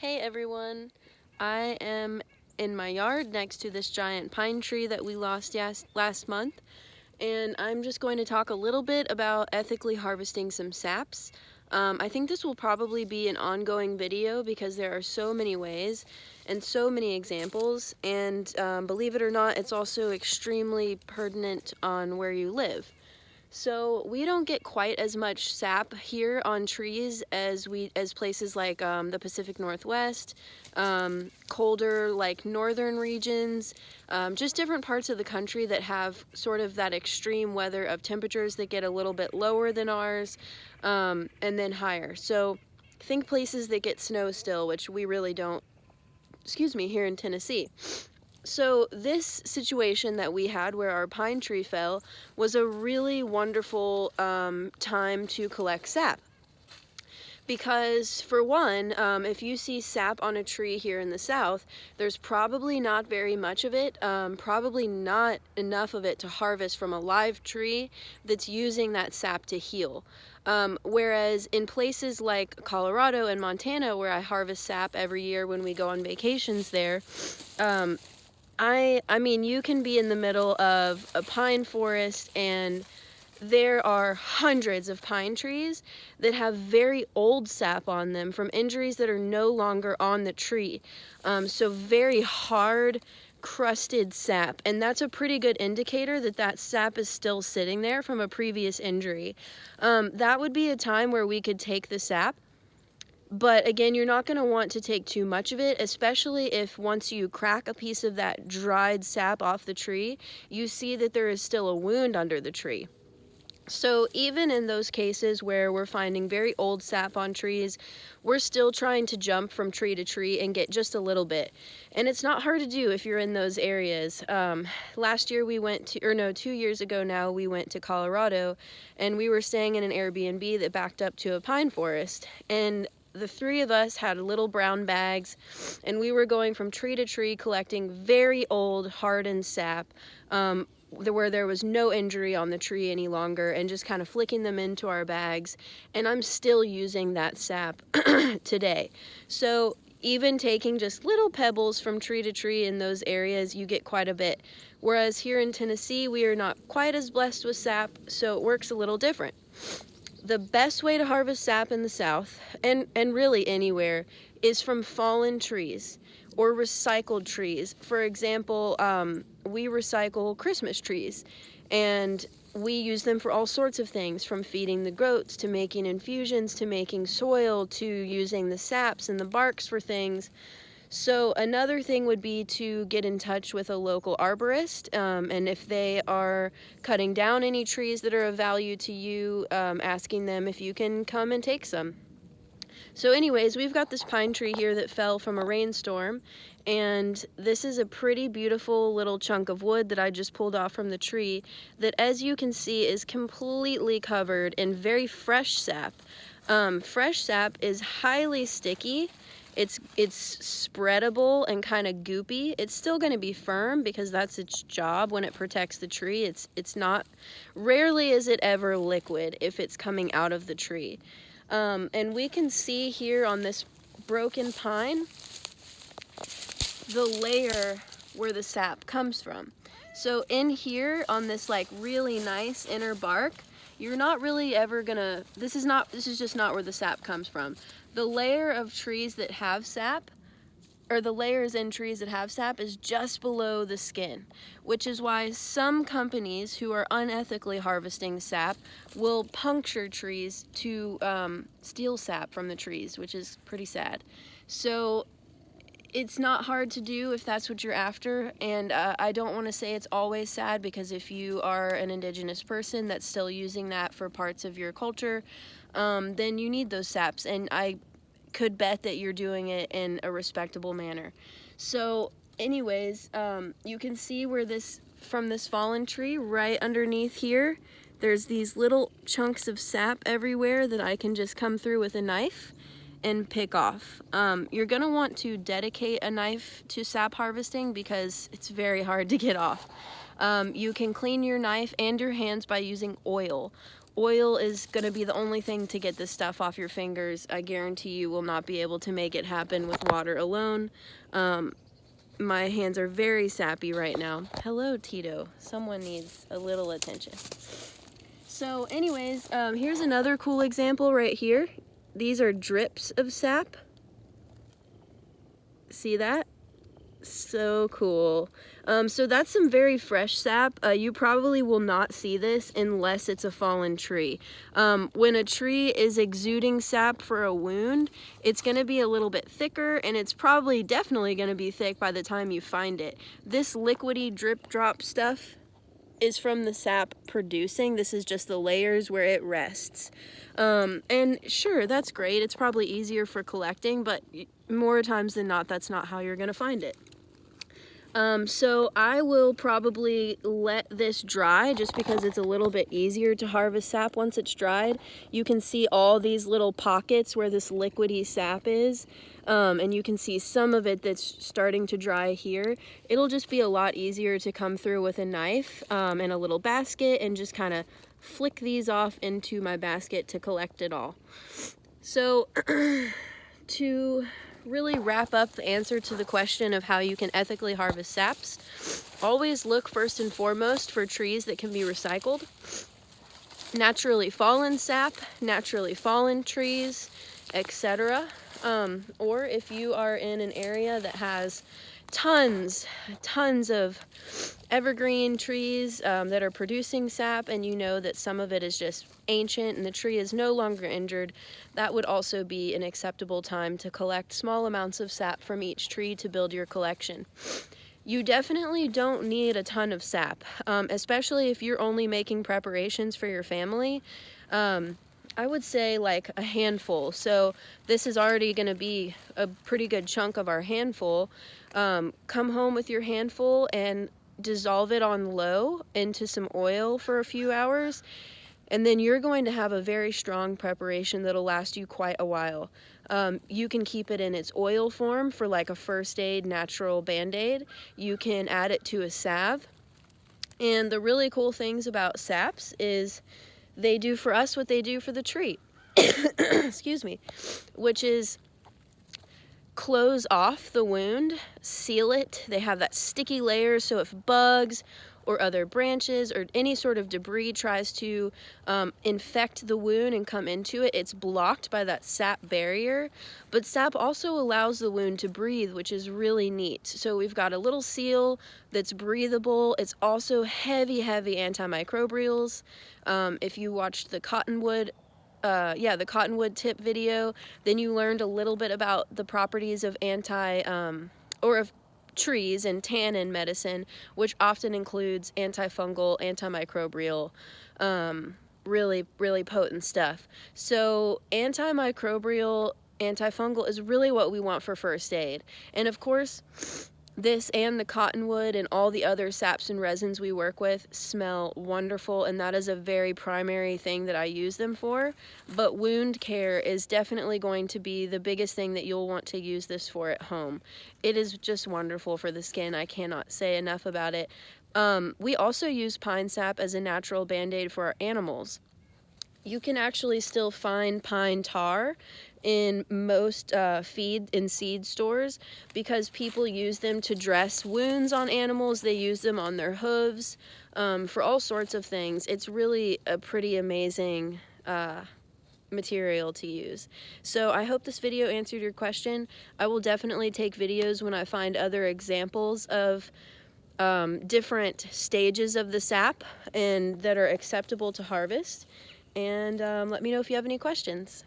Hey everyone, I am in my yard next to this giant pine tree that we lost last month, and I'm just going to talk a little bit about ethically harvesting some saps. I think this will probably be an ongoing video because there are so many ways and so many examples, and believe it or not, it's also extremely pertinent on where you live. So we don't get quite as much sap here on trees as places like the Pacific Northwest, colder like northern regions, just different parts of the country that have sort of that extreme weather of temperatures that get a little bit lower than ours, and then higher. So think places that get snow still, which we really don't, here in Tennessee. So this situation that we had where our pine tree fell was a really wonderful time to collect sap. Because for one, if you see sap on a tree here in the south, there's probably not very much of it, probably not enough of it to harvest from a live tree that's using that sap to heal. Whereas in places like Colorado and Montana, where I harvest sap every year when we go on vacations there, I mean, you can be in the middle of a pine forest and there are hundreds of pine trees that have very old sap on them from injuries that are no longer on the tree. So very hard, crusted sap, and that's a pretty good indicator that that sap is still sitting there from a previous injury. That would be a time where we could take the sap. But again, you're not going to want to take too much of it, especially if once you crack a piece of that dried sap off the tree, you see that there is still a wound under the tree. So even in those cases where we're finding very old sap on trees, we're still trying to jump from tree to tree and get just a little bit. And it's not hard to do if you're in those areas. Last year we went to, 2 years ago now, we went to Colorado and we were staying in an Airbnb that backed up to a pine forest. And the three of us had little brown bags and we were going from tree to tree collecting very old hardened sap, where there was no injury on the tree any longer, and just kind of flicking them into our bags. And I'm still using that sap today. So even taking just little pebbles from tree to tree in those areas, you get quite a bit. Whereas here in Tennessee, we are not quite as blessed with sap, so it works a little different. The best way to harvest sap in the South, and really anywhere, is from fallen trees or recycled trees. For example, we recycle Christmas trees, and we use them for all sorts of things, from feeding the goats to making infusions to making soil to using the saps and the barks for things. So another thing would be to get in touch with a local arborist, and if they are cutting down any trees that are of value to you, asking them if you can come and take some. So anyways, we've got this pine tree here that fell from a rainstorm, and this is a pretty beautiful little chunk of wood that I just pulled off from the tree that, as you can see, is completely covered in very fresh sap. Fresh sap is highly sticky. It's spreadable and kind of goopy. It's still going to be firm because that's its job when it protects the tree. It's not, rarely is it ever liquid if it's coming out of the tree. And we can see here on this broken pine the layer where the sap comes from. So in here on this like really nice inner bark, you're not really ever gonna, this is just not where the sap comes from. The layer of trees that have sap, or the layers in trees that have sap, is just below the skin, which is why some companies who are unethically harvesting sap will puncture trees to steal sap from the trees, which is pretty sad. So it's not hard to do if that's what you're after, and I don't want to say it's always sad, because if you are an indigenous person that's still using that for parts of your culture, then you need those saps, and I could bet that you're doing it in a respectable manner. So anyways, you can see where from this fallen tree right underneath here, there's these little chunks of sap everywhere that I can just come through with a knife and pick off. You're gonna want to dedicate a knife to sap harvesting because it's very hard to get off. You can clean your knife and your hands by using oil. Oil is going to be the only thing to get this stuff off your fingers. I guarantee you will not be able to make it happen with water alone. My hands are very sappy right now. Hello, Tito. Someone needs a little attention. So anyways, here's another cool example right here. These are drips of sap. See that? So cool. So that's some very fresh sap. You probably will not see this unless it's a fallen tree. When a tree is exuding sap for a wound, it's going to be a little bit thicker, and it's probably definitely going to be thick by the time you find it. This liquidy drip drop stuff is from the sap producing. This is just the layers where it rests. And sure, that's great. It's probably easier for collecting, but more times than not, that's not how you're going to find it. So I will probably let this dry just because it's a little bit easier to harvest sap once it's dried. You can see all these little pockets where this liquidy sap is, and you can see some of it that's starting to dry here. It'll just be a lot easier to come through with a knife and a little basket and just kind of flick these off into my basket to collect it all. So to really wrap up the answer to the question of how you can ethically harvest saps, always look first and foremost for trees that can be recycled. Naturally fallen sap, naturally fallen trees, etc. Or if you are in an area that has tons of evergreen trees that are producing sap, and you know that some of it is just ancient and the tree is no longer injured, that would also be an acceptable time to collect small amounts of sap from each tree to build your collection. You definitely don't need a ton of sap, especially if you're only making preparations for your family. I would say like a handful. So this is already going to be a pretty good chunk of our handful. Come home with your handful and dissolve it on low into some oil for a few hours, and then you're going to have a very strong preparation that'll last you quite a while. You can keep it in its oil form for like a first aid natural band-aid. You can add it to a salve. And the really cool things about saps is they do for us what they do for the tree. Excuse me. Which is close off the wound, seal it. They have that sticky layer, so if bugs or other branches or any sort of debris tries to infect the wound and come into it, it's blocked by that sap barrier. But sap also allows the wound to breathe, which is really neat. So we've got a little seal that's breathable. It's also heavy antimicrobials. If you watched the cottonwood tip video, then you learned a little bit about the properties of of trees and tannin medicine, which often includes antifungal, antimicrobial, really potent stuff. So antimicrobial, antifungal is really what we want for first aid. And of course, this and the cottonwood and all the other saps and resins we work with smell wonderful, and that is a very primary thing that I use them for. But wound care is definitely going to be the biggest thing that you'll want to use this for at home. It is just wonderful for the skin. I cannot say enough about it. We also use pine sap as a natural band-aid for our animals. You can actually still find pine tar in most feed and seed stores because people use them to dress wounds on animals. They use them on their hooves for all sorts of things. It's really a pretty amazing material to use. So I hope this video answered your question. I will definitely take videos when I find other examples of different stages of the sap and that are acceptable to harvest. And let me know if you have any questions.